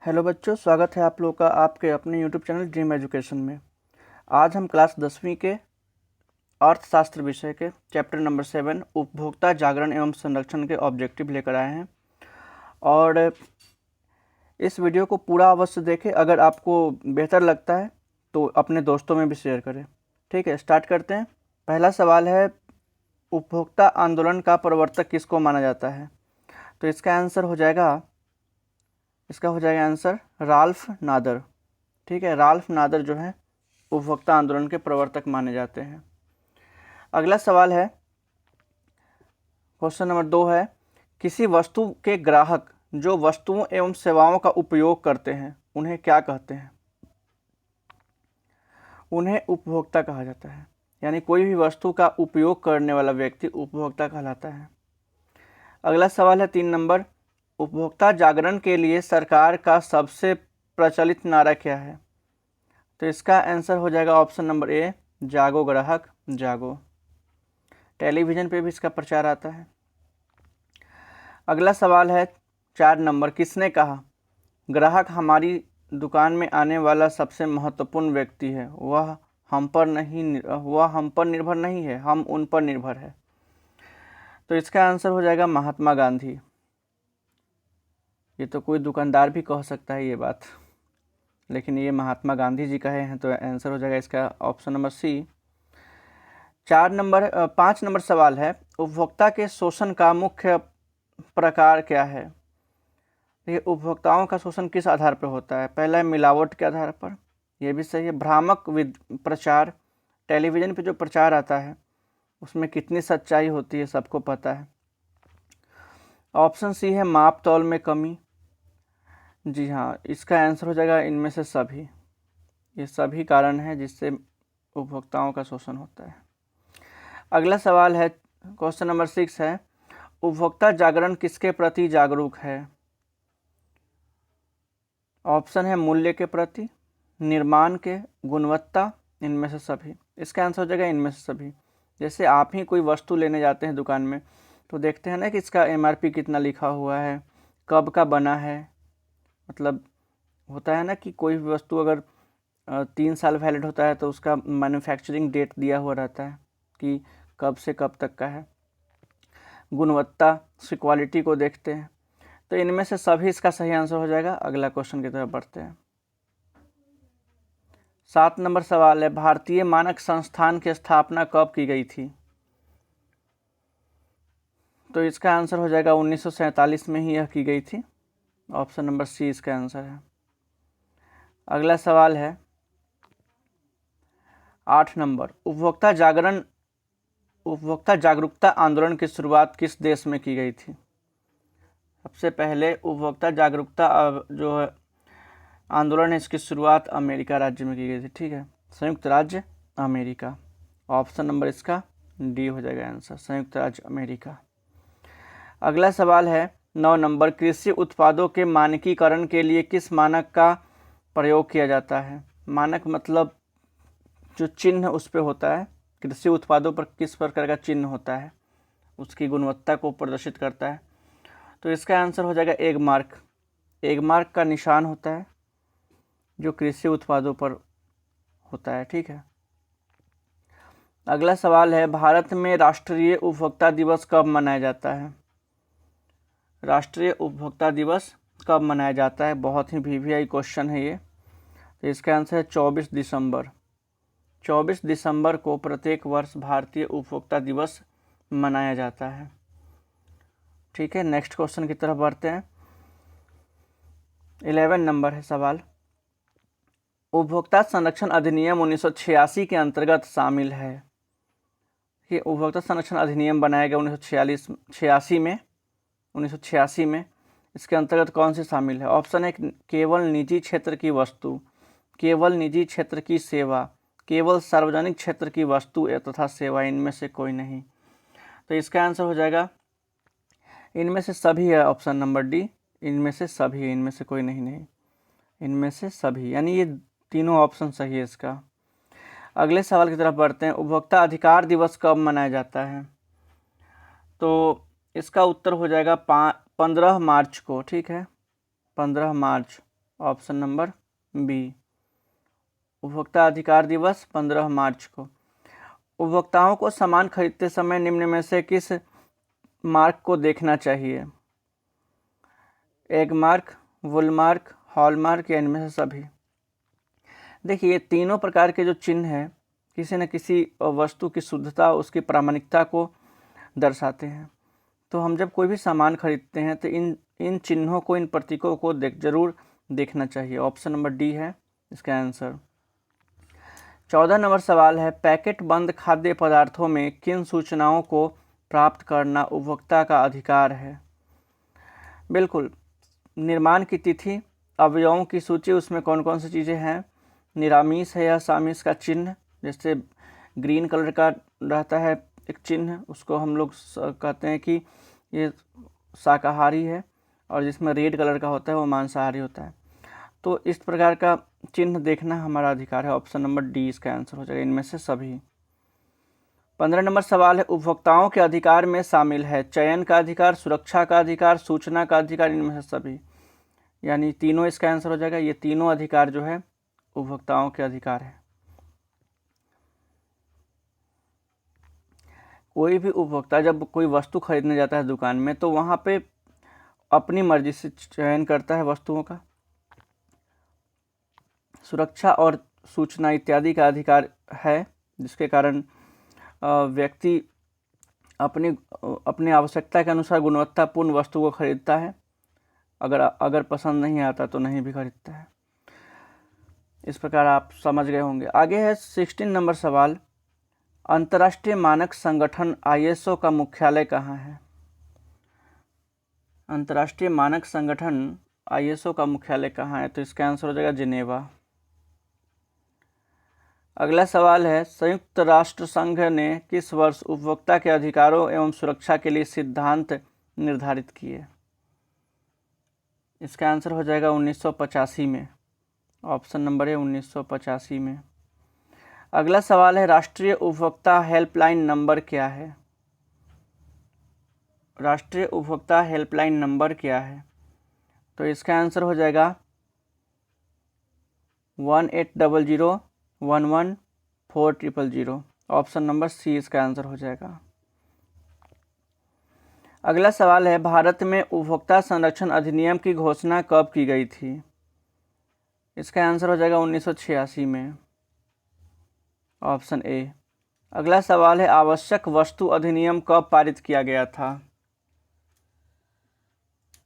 Hello बच्चों, स्वागत है आप लोगों का आपके अपने यूट्यूब चैनल ड्रीम एजुकेशन में। आज हम क्लास 10वीं के अर्थशास्त्र विषय के चैप्टर नंबर 7 उपभोक्ता जागरण एवं संरक्षण के ऑब्जेक्टिव लेकर आए हैं। और इस वीडियो को पूरा अवश्य देखें। अगर आपको बेहतर लगता है तो अपने दोस्तों में भी शेयर करें। ठीक है, स्टार्ट करते हैं। पहला सवाल है, उपभोक्ता आंदोलन का प्रवर्तक किसको माना जाता है? तो इसका हो जाएगा आंसर राल्फ नादर। ठीक है, राल्फ नादर जो है उपभोक्ता आंदोलन के प्रवर्तक माने जाते हैं। अगला सवाल है, क्वेश्चन नंबर 2 है, किसी वस्तु के ग्राहक जो वस्तुओं एवं सेवाओं का उपयोग करते हैं उन्हें क्या कहते हैं? उन्हें उपभोक्ता कहा जाता है। यानी कोई भी वस्तु का उपयोग करने वाला व्यक्ति उपभोक्ता कहलाता है। अगला सवाल है 3 नंबर, उपभोक्ता जागरण के लिए सरकार का सबसे प्रचलित नारा क्या है? तो इसका आंसर हो जाएगा ऑप्शन नंबर ए, जागो ग्राहक जागो। टेलीविज़न पे भी इसका प्रचार आता है। अगला सवाल है 4 नंबर, किसने कहा ग्राहक हमारी दुकान में आने वाला सबसे महत्वपूर्ण व्यक्ति है, वह हम पर निर्भर नहीं है, हम उन पर निर्भर है? तो इसका आंसर हो जाएगा महात्मा गांधी। ये तो कोई दुकानदार भी कह सकता है ये बात, लेकिन ये महात्मा गांधी जी कहे हैं, तो आंसर हो जाएगा इसका ऑप्शन नंबर सी। 5 नंबर सवाल है, उपभोक्ता के शोषण का मुख्य प्रकार क्या है? ये उपभोक्ताओं का शोषण किस आधार पर होता है? पहला है मिलावट के आधार पर, यह भी सही है। भ्रामक प्रचार, टेलीविज़न पे जो प्रचार आता है उसमें कितनी सच्चाई होती है सबको पता है। ऑप्शन सी है माप तौल में कमी। जी हाँ, इसका आंसर हो जाएगा इनमें से सभी। ये सभी कारण हैं जिससे उपभोक्ताओं का शोषण होता है। अगला सवाल है, क्वेश्चन नंबर 6 है, उपभोक्ता जागरण किसके प्रति जागरूक है? ऑप्शन है मूल्य के प्रति, निर्माण के, गुणवत्ता, इनमें से सभी। इसका आंसर हो जाएगा इनमें से सभी। जैसे आप ही कोई वस्तु लेने जाते हैं दुकान में तो देखते हैं ना कि इसका MRP कितना लिखा हुआ है, कब का बना है। मतलब होता है ना कि कोई भी वस्तु अगर 3 साल वैलिड होता है तो उसका मैन्युफैक्चरिंग डेट दिया हुआ रहता है कि कब से कब तक का है। गुणवत्ता से क्वालिटी को देखते हैं। तो इनमें से सभी इसका सही आंसर हो जाएगा। अगला क्वेश्चन की तरफ बढ़ते हैं। 7 नंबर सवाल है, भारतीय मानक संस्थान की स्थापना कब की गई थी? तो इसका आंसर हो जाएगा 1947 में ही यह की गई थी। ऑप्शन नंबर सी इसका आंसर है। अगला सवाल है 8 नंबर, उपभोक्ता जागरूकता आंदोलन की शुरुआत किस देश में की गई थी? सबसे पहले उपभोक्ता जागरूकता जो है आंदोलन है, इसकी शुरुआत अमेरिका राज्य में की गई थी। ठीक है, संयुक्त राज्य अमेरिका। ऑप्शन नंबर इसका डी हो जाएगा आंसर, संयुक्त राज्य अमेरिका। अगला सवाल है 9 नंबर, कृषि उत्पादों के मानकीकरण के लिए किस मानक का प्रयोग किया जाता है? मानक मतलब जो चिन्ह उस पर होता है, कृषि उत्पादों पर किस प्रकार का चिन्ह होता है, उसकी गुणवत्ता को प्रदर्शित करता है। तो इसका आंसर हो जाएगा एग मार्क। एग मार्क का निशान होता है जो कृषि उत्पादों पर होता है। ठीक है। अगला सवाल है, भारत में राष्ट्रीय उपभोक्ता दिवस कब मनाया जाता है? राष्ट्रीय उपभोक्ता दिवस कब मनाया जाता है? बहुत ही VVI क्वेश्चन है ये। तो इसका आंसर है 24 दिसंबर। 24 दिसंबर को प्रत्येक वर्ष भारतीय उपभोक्ता दिवस मनाया जाता है। ठीक है, नेक्स्ट क्वेश्चन की तरफ बढ़ते हैं। 11 नंबर है सवाल, उपभोक्ता संरक्षण अधिनियम 1986 के अंतर्गत शामिल है। ये उपभोक्ता संरक्षण अधिनियम बनाया गया 1986 में। इसके अंतर्गत कौन सी शामिल है? ऑप्शन है केवल निजी क्षेत्र की वस्तु, केवल निजी क्षेत्र की सेवा, केवल सार्वजनिक क्षेत्र की वस्तु तथा सेवा, इनमें से कोई नहीं। तो इसका आंसर हो जाएगा इनमें से सभी है, ऑप्शन नंबर डी, इनमें से सभी है, इनमें से कोई नहीं, इनमें से सभी, यानी ये तीनों ऑप्शन सही है इसका। अगले सवाल की तरफ बढ़ते हैं, उपभोक्ता अधिकार दिवस कब मनाया जाता है? तो इसका उत्तर हो जाएगा 15 मार्च को। ठीक है, 15 मार्च ऑप्शन नंबर बी। उपभोक्ता अधिकार दिवस 15 मार्च को। उपभोक्ताओं को सामान खरीदते समय निम्न में से किस मार्क को देखना चाहिए? एग मार्क, वुल मार्क, हॉल मार्क या इनमें से सभी? देखिए, ये तीनों प्रकार के जो चिन्ह हैं किसी न किसी वस्तु की शुद्धता, उसकी प्रामाणिकता को दर्शाते हैं। तो हम जब कोई भी सामान खरीदते हैं तो इन चिन्हों को, इन प्रतीकों को जरूर देखना चाहिए। ऑप्शन नंबर डी है इसका आंसर। 14 नंबर सवाल है, पैकेट बंद खाद्य पदार्थों में किन सूचनाओं को प्राप्त करना उपभोक्ता का अधिकार है? बिल्कुल, निर्माण की तिथि, अवयवों की सूची, उसमें कौन कौन सी चीज़ें हैं, निरामिष है या सामिष का चिन्ह, जैसे ग्रीन कलर का रहता है एक चिन्ह, उसको हम लोग कहते हैं कि ये शाकाहारी है, और जिसमें रेड कलर का होता है वो मांसाहारी होता है। तो इस प्रकार का चिन्ह देखना हमारा अधिकार है। ऑप्शन नंबर डी इसका आंसर हो जाएगा, इनमें से सभी। 15 नंबर सवाल है, उपभोक्ताओं के अधिकार में शामिल है चयन का अधिकार, सुरक्षा का अधिकार, सूचना का अधिकार, इनमें से सभी, यानी तीनों इसका आंसर हो जाएगा। ये तीनों अधिकार जो है उपभोक्ताओं के अधिकार है। कोई भी उपभोक्ता जब कोई वस्तु खरीदने जाता है दुकान में, तो वहाँ पे अपनी मर्जी से चयन करता है वस्तुओं का। सुरक्षा और सूचना इत्यादि का अधिकार है, जिसके कारण व्यक्ति अपनी आवश्यकता के अनुसार गुणवत्तापूर्ण वस्तु को खरीदता है। अगर पसंद नहीं आता तो नहीं भी खरीदता है। इस प्रकार आप समझ गए होंगे। आगे है 16 नंबर सवाल, अंतर्राष्ट्रीय मानक संगठन ISO का मुख्यालय कहाँ है? अंतर्राष्ट्रीय मानक संगठन ISO का मुख्यालय कहाँ है? तो इसका आंसर हो जाएगा जिनेवा। अगला सवाल है, संयुक्त राष्ट्र संघ ने किस वर्ष उपभोक्ता के अधिकारों एवं सुरक्षा के लिए सिद्धांत निर्धारित किए? इसका आंसर हो जाएगा 1985 में। ऑप्शन नंबर है 1985 में। अगला सवाल है, राष्ट्रीय उपभोक्ता हेल्पलाइन नंबर क्या है? राष्ट्रीय उपभोक्ता हेल्पलाइन नंबर क्या है? तो इसका आंसर हो जाएगा 1800114000। ऑप्शन नंबर सी इसका आंसर हो जाएगा। अगला सवाल है, भारत में उपभोक्ता संरक्षण अधिनियम की घोषणा कब की गई थी? इसका आंसर हो जाएगा 1986 में। Option A. अगला सवाल है, आवश्यक वस्तु अधिनियम कब पारित किया गया था?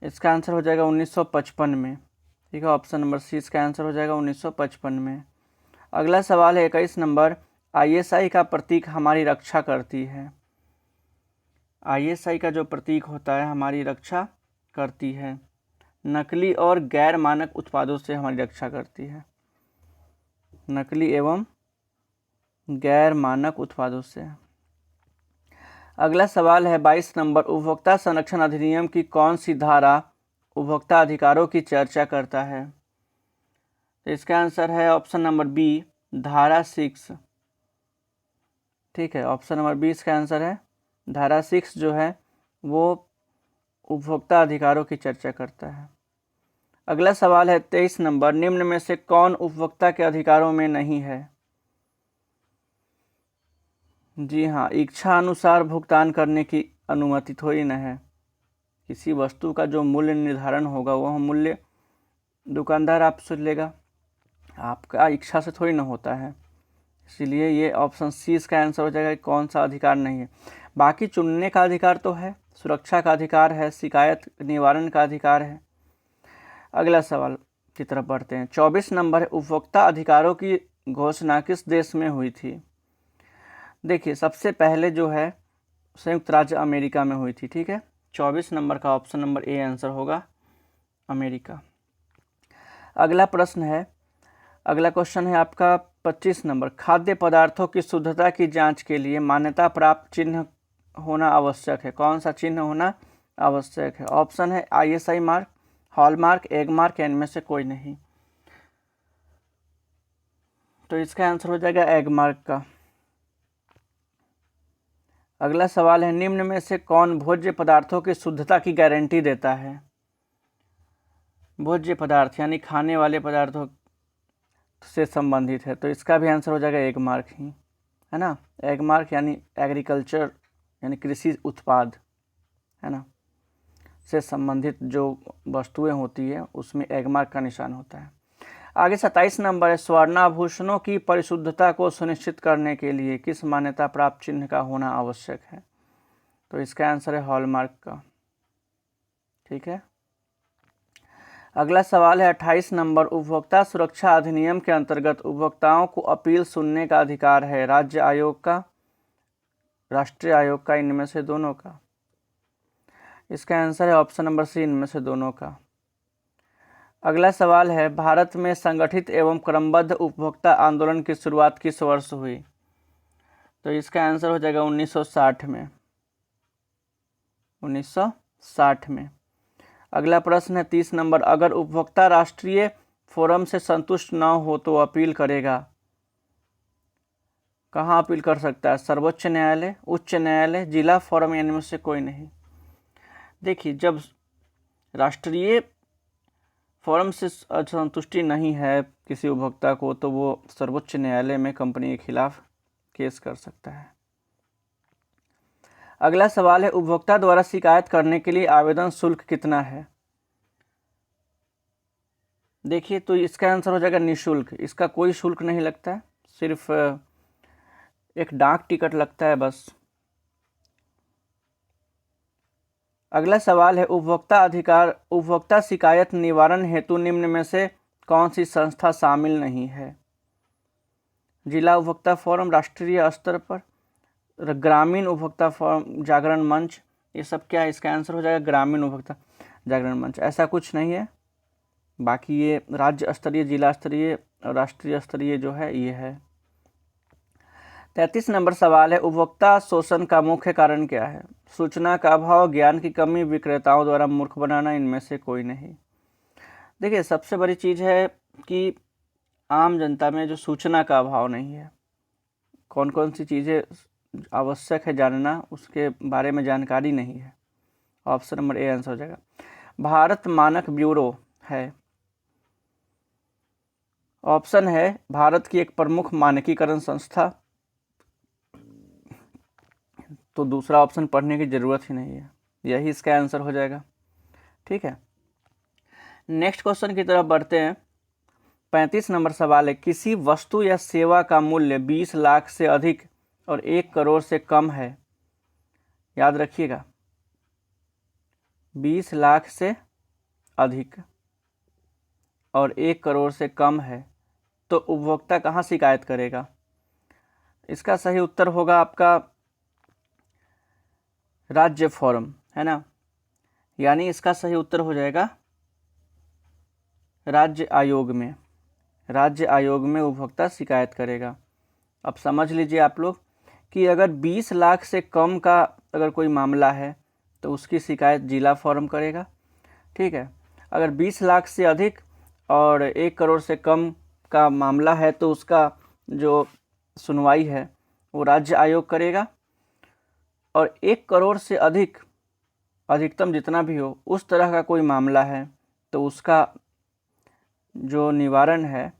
इसका आंसर हो जाएगा 1955 में। ठीक है, ऑप्शन नंबर सी इसका आंसर हो जाएगा 1955 में। अगला सवाल है 21 नंबर, ISI का प्रतीक हमारी रक्षा करती है। ISI का जो प्रतीक होता है हमारी रक्षा करती है, नकली और गैर मानक उत्पादों से हमारी रक्षा करती है। नकली एवं गैर मानक उत्पादों से। अगला सवाल है 22 नंबर, उपभोक्ता संरक्षण अधिनियम की कौन सी धारा उपभोक्ता अधिकारों की चर्चा करता है? तो इसका आंसर है ऑप्शन नंबर बी, धारा 6। ठीक है, ऑप्शन नंबर बी इसका आंसर है। धारा 6 जो है वो उपभोक्ता अधिकारों की चर्चा करता है। अगला सवाल है 23 नंबर, निम्न में से कौन उपभोक्ता के अधिकारों में नहीं है? जी हाँ, इच्छा अनुसार भुगतान करने की अनुमति थोड़ी न है। किसी वस्तु का जो मूल्य निर्धारण होगा वह मूल्य दुकानदार आपसे लेगा, आपका इच्छा से थोड़ी ना होता है। इसीलिए ये ऑप्शन सी इसका आंसर हो जाएगा, कौन सा अधिकार नहीं है। बाकी चुनने का अधिकार तो है, सुरक्षा का अधिकार है, शिकायत निवारण का अधिकार है। अगला सवाल की तरफ बढ़ते हैं। 24 नंबर है, उपभोक्ता अधिकारों की घोषणा किस देश में हुई थी? देखिए, सबसे पहले जो है संयुक्त राज्य अमेरिका में हुई थी। ठीक है, 24 नंबर का ऑप्शन नंबर ए आंसर होगा, अमेरिका। अगला प्रश्न है, अगला क्वेश्चन है आपका 25 नंबर, खाद्य पदार्थों की शुद्धता की जांच के लिए मान्यता प्राप्त चिन्ह होना आवश्यक है। कौन सा चिन्ह होना आवश्यक है? ऑप्शन है ISI mark, hall mark, egg mark, इनमें से कोई नहीं। तो इसका आंसर हो जाएगा एग मार्क का। अगला सवाल है, निम्न में से कौन भोज्य पदार्थों की शुद्धता की गारंटी देता है? भोज्य पदार्थ यानी खाने वाले पदार्थों से संबंधित है, तो इसका भी आंसर हो जाएगा 1 मार्क ही, है ना। 1 मार्क यानी एग्रीकल्चर यानी कृषि उत्पाद, है ना, से संबंधित जो वस्तुएं होती है उसमें 1 मार्क का निशान होता है। आगे 27 नंबर है, स्वर्णाभूषणों की परिशुद्धता को सुनिश्चित करने के लिए किस मान्यता प्राप्त चिन्ह का होना आवश्यक है? तो इसका आंसर है हॉलमार्क का। ठीक है। अगला सवाल है 28 नंबर, उपभोक्ता सुरक्षा अधिनियम के अंतर्गत उपभोक्ताओं को अपील सुनने का अधिकार है राज्य आयोग का, राष्ट्रीय आयोग का, इनमें से दोनों का? इसका आंसर है ऑप्शन नंबर सी, इनमें से दोनों का। अगला सवाल है, भारत में संगठित एवं क्रमबद्ध उपभोक्ता आंदोलन की शुरुआत किस वर्ष हुई? तो इसका आंसर हो जाएगा 1960 में, 1960 में। अगला प्रश्न है 30 नंबर, अगर उपभोक्ता राष्ट्रीय फोरम से संतुष्ट न हो तो अपील करेगा, कहाँ अपील कर सकता है? सर्वोच्च न्यायालय, उच्च न्यायालय, जिला फोरम, या इनमें से कोई नहीं? देखिए, जब राष्ट्रीय फोरम से संतुष्टि नहीं है किसी उपभोक्ता को तो वो सर्वोच्च न्यायालय में कंपनी के खिलाफ केस कर सकता है। अगला सवाल है, उपभोक्ता द्वारा शिकायत करने के लिए आवेदन शुल्क कितना है? देखिए, तो इसका आंसर हो जाएगा निःशुल्क। इसका कोई शुल्क नहीं लगता है, सिर्फ एक डाक टिकट लगता है बस। अगला सवाल है, उपभोक्ता शिकायत निवारण हेतु निम्न में से कौन सी संस्था शामिल नहीं है? जिला उपभोक्ता फोरम राष्ट्रीय स्तर पर, ग्रामीण उपभोक्ता फोरम, जागरण मंच, ये सब क्या है? इसका आंसर हो जाएगा ग्रामीण उपभोक्ता जागरण मंच। ऐसा कुछ नहीं है, बाकी ये राज्य स्तरीय, जिला स्तरीय और राष्ट्रीय स्तरीय जो है ये है। 33 नंबर सवाल है, उपभोक्ता शोषण का मुख्य कारण क्या है? सूचना का अभाव, ज्ञान की कमी, विक्रेताओं द्वारा मूर्ख बनाना, इनमें से कोई नहीं? देखिए, सबसे बड़ी चीज़ है कि आम जनता में जो सूचना का अभाव नहीं है, कौन कौन सी चीज़ें आवश्यक है जानना, उसके बारे में जानकारी नहीं है। ऑप्शन नंबर ए आंसर हो जाएगा। भारत मानक ब्यूरो है, ऑप्शन है भारत की एक प्रमुख मानकीकरण संस्था, तो दूसरा ऑप्शन पढ़ने की ज़रूरत ही नहीं है, यही इसका आंसर हो जाएगा। ठीक है, नेक्स्ट क्वेश्चन की तरफ बढ़ते हैं। 35 नंबर सवाल है, किसी वस्तु या सेवा का मूल्य 20 लाख से अधिक और 1 करोड़ से कम है, याद रखिएगा, 20 लाख से अधिक और 1 करोड़ से कम है, तो उपभोक्ता कहाँ शिकायत करेगा? इसका सही उत्तर होगा आपका राज्य फोरम, है ना, यानी इसका सही उत्तर हो जाएगा राज्य आयोग में। राज्य आयोग में उपभोक्ता शिकायत करेगा। अब समझ लीजिए आप लोग कि अगर 20 लाख से कम का अगर कोई मामला है तो उसकी शिकायत जिला फोरम करेगा। ठीक है, अगर 20 लाख से अधिक और 1 करोड़ से कम का मामला है तो उसका जो सुनवाई है वो राज्य आयोग करेगा, और 1 करोड़ से अधिक, अधिकतम जितना भी हो, उस तरह का कोई मामला है तो उसका जो निवारण है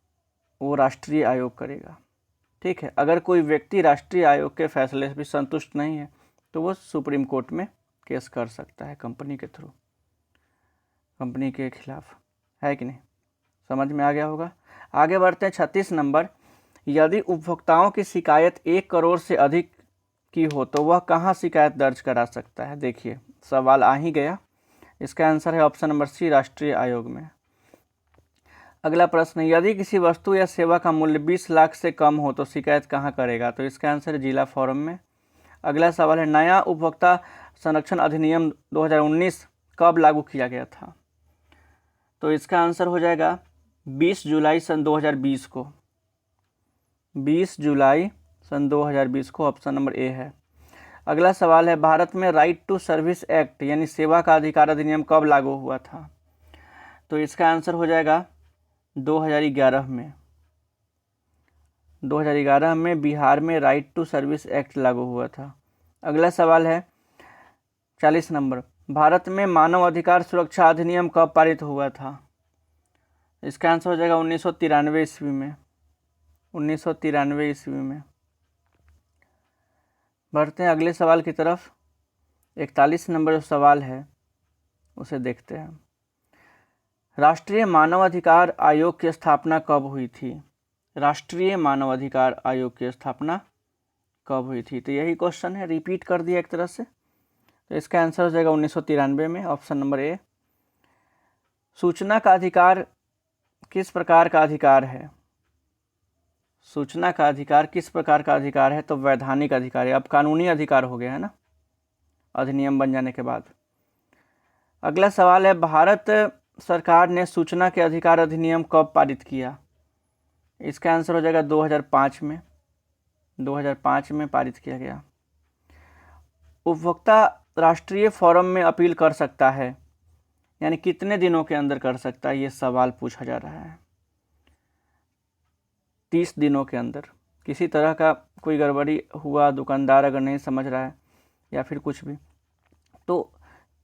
वो राष्ट्रीय आयोग करेगा। ठीक है, अगर कोई व्यक्ति राष्ट्रीय आयोग के फैसले से भी संतुष्ट नहीं है तो वो सुप्रीम कोर्ट में केस कर सकता है कंपनी के थ्रू, कंपनी के खिलाफ, है कि नहीं? समझ में आ गया होगा। आगे बढ़ते हैं 36 नंबर, यदि उपभोक्ताओं की शिकायत 1 करोड़ से अधिक की हो तो वह कहाँ शिकायत दर्ज करा सकता है? देखिए, सवाल आ ही गया, इसका आंसर है ऑप्शन नंबर सी, राष्ट्रीय आयोग में। अगला प्रश्न, यदि किसी वस्तु या सेवा का मूल्य 20 लाख से कम हो तो शिकायत कहाँ करेगा? तो इसका आंसर है जिला फोरम में। अगला सवाल है, नया उपभोक्ता संरक्षण अधिनियम 2019 कब लागू किया गया था? तो इसका आंसर हो जाएगा 20 जुलाई सन 2020 को, 20 जुलाई सन 2020 को, ऑप्शन नंबर ए है। अगला सवाल है, भारत में राइट टू सर्विस एक्ट यानी सेवा का अधिकार अधिनियम कब लागू हुआ था? तो इसका आंसर हो जाएगा 2011 में। 2011 में बिहार में राइट टू सर्विस एक्ट लागू हुआ था। अगला सवाल है 40 नंबर, भारत में मानव अधिकार सुरक्षा अधिनियम कब पारित हुआ था? इसका आंसर हो जाएगा 1993 ईस्वी में, 1993 ईस्वी में। बढ़ते हैं अगले सवाल की तरफ। 41 नंबर जो सवाल है उसे देखते हैं। राष्ट्रीय मानवाधिकार आयोग की स्थापना कब हुई थी? राष्ट्रीय मानवाधिकार आयोग की स्थापना कब हुई थी? तो यही क्वेश्चन है, रिपीट कर दिया एक तरह से। तो इसका आंसर हो जाएगा 1993 में, ऑप्शन नंबर ए। सूचना का अधिकार किस प्रकार का अधिकार है? सूचना का अधिकार किस प्रकार का अधिकार है? तो वैधानिक अधिकार है, अब कानूनी अधिकार हो गया है ना अधिनियम बन जाने के बाद। अगला सवाल है, भारत सरकार ने सूचना के अधिकार अधिनियम कब पारित किया? इसका आंसर हो जाएगा 2005 में, 2005 में पारित किया गया। उपभोक्ता राष्ट्रीय फोरम में अपील कर सकता है, यानी कितने दिनों के अंदर कर सकता है, ये सवाल पूछा जा रहा है। 30 दिनों के अंदर। किसी तरह का कोई गड़बड़ी हुआ, दुकानदार अगर नहीं समझ रहा है या फिर कुछ भी, तो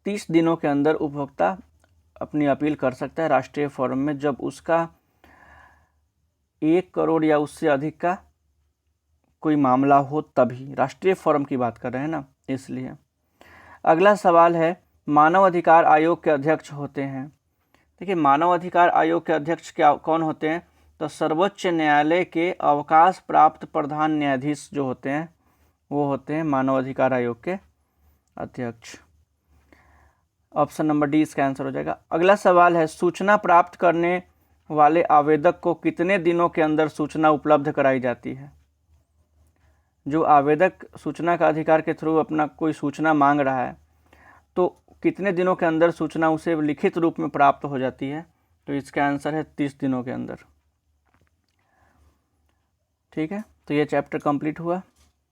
30 दिनों के अंदर उपभोक्ता अपनी अपील कर सकता है राष्ट्रीय फोरम में, जब उसका 1 करोड़ या उससे अधिक का कोई मामला हो तभी। राष्ट्रीय फोरम की बात कर रहे हैं ना, इसलिए। अगला सवाल है, मानव अधिकार आयोग के अध्यक्ष होते हैं। देखिए, मानव अधिकार आयोग के अध्यक्ष क्या कौन होते हैं? तो सर्वोच्च न्यायालय के अवकाश प्राप्त प्रधान न्यायाधीश जो होते हैं वो होते हैं मानव अधिकार आयोग के अध्यक्ष। ऑप्शन नंबर डी इसका आंसर हो जाएगा। अगला सवाल है, सूचना प्राप्त करने वाले आवेदक को कितने दिनों के अंदर सूचना उपलब्ध कराई जाती है? जो आवेदक सूचना का अधिकार के थ्रू अपना कोई सूचना मांग रहा है, तो कितने दिनों के अंदर सूचना उसे लिखित रूप में प्राप्त हो जाती है? तो इसका आंसर है 30 दिनों के अंदर। ठीक है, तो ये चैप्टर कंप्लीट हुआ।